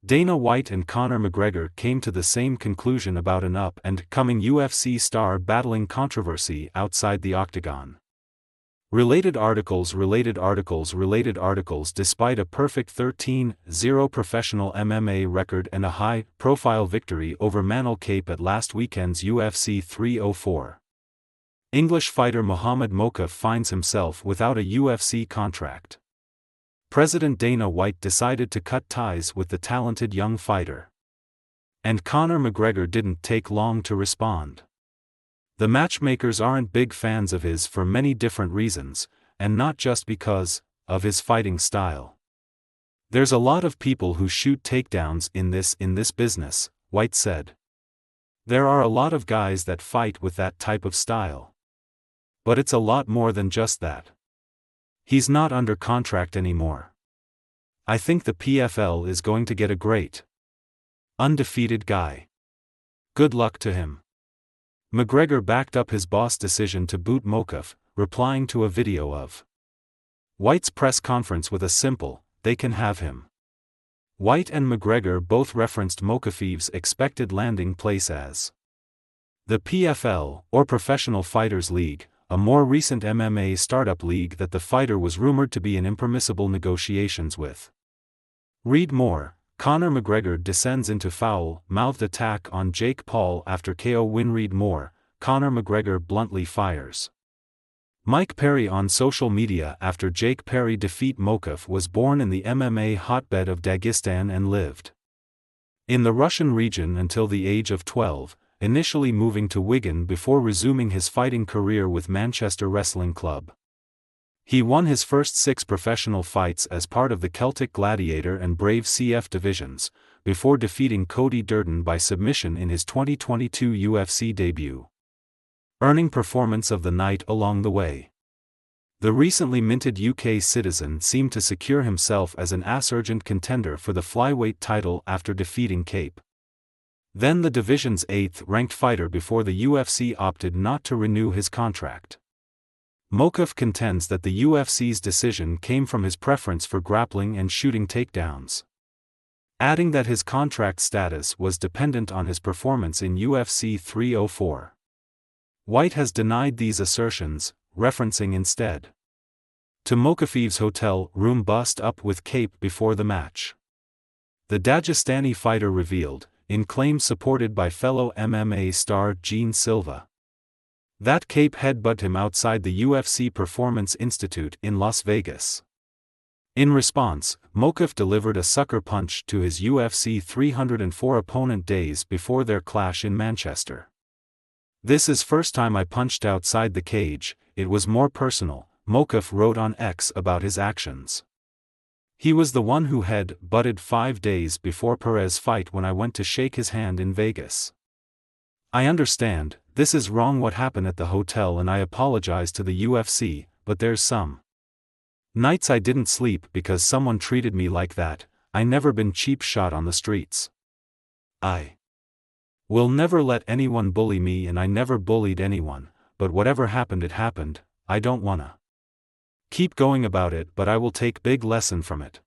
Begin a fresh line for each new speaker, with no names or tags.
Dana White and Conor McGregor came to the same conclusion about an up-and-coming UFC star battling controversy outside the octagon. Related articles. Despite a perfect 13-0 professional MMA record and a high-profile victory over Manel Kape at last weekend's UFC 304. English fighter Muhammad Mokaev finds himself without a UFC contract. President Dana White decided to cut ties with the talented young fighter. And Conor McGregor didn't take long to respond. The matchmakers aren't big fans of his for many different reasons, and not just because of his fighting style. There's a lot of people who shoot takedowns in this business, White said. There are a lot of guys that fight with that type of style. But it's a lot more than just that. He's not under contract anymore. I think the PFL is going to get a great, undefeated guy. Good luck to him. McGregor backed up his boss' decision to boot Mokaev, replying to a video of White's press conference with a simple, "They can have him." White and McGregor both referenced Mokaev's expected landing place as the PFL, or Professional Fighters League, a more recent MMA startup league that the fighter was rumored to be in impermissible negotiations with. Read more. Conor McGregor descends into foul-mouthed attack on Jake Paul after KO win. Read more. Conor McGregor bluntly fires Mike Perry on social media after Jake Perry defeat. Mokaev was born in the MMA hotbed of Dagestan and lived in the Russian region until the age of 12, initially moving to Wigan before resuming his fighting career with Manchester Wrestling Club. He won his first 6 professional fights as part of the Celtic Gladiator and Brave CF divisions, before defeating Cody Durden by submission in his 2022 UFC debut, earning Performance of the Night along the way. The recently minted UK citizen seemed to secure himself as an urgent contender for the flyweight title after defeating Kape, then the division's 8th-ranked fighter, before the UFC opted not to renew his contract. Mokaev contends that the UFC's decision came from his preference for grappling and shooting takedowns, adding that his contract status was dependent on his performance in UFC 304. White has denied these assertions, referencing instead to Mokaev's hotel room bust up with Kape before the match. The Dagestani fighter revealed, in claims supported by fellow MMA star Gene Silva, that Kape headbutted him outside the UFC Performance Institute in Las Vegas. In response, Mokaev delivered a sucker punch to his UFC 304 opponent days before their clash in Manchester. "This is first time I punched outside the cage, it was more personal," Mokaev wrote on X about his actions. "He was the one who butted 5 days before Perez' fight when I went to shake his hand in Vegas. I understand, this is wrong what happened at the hotel, and I apologize to the UFC, but there's some nights I didn't sleep because someone treated me like that. I never been cheap shot on the streets. I will never let anyone bully me, and I never bullied anyone, but whatever happened, it happened. I don't wanna keep going about it, but I will take big lesson from it."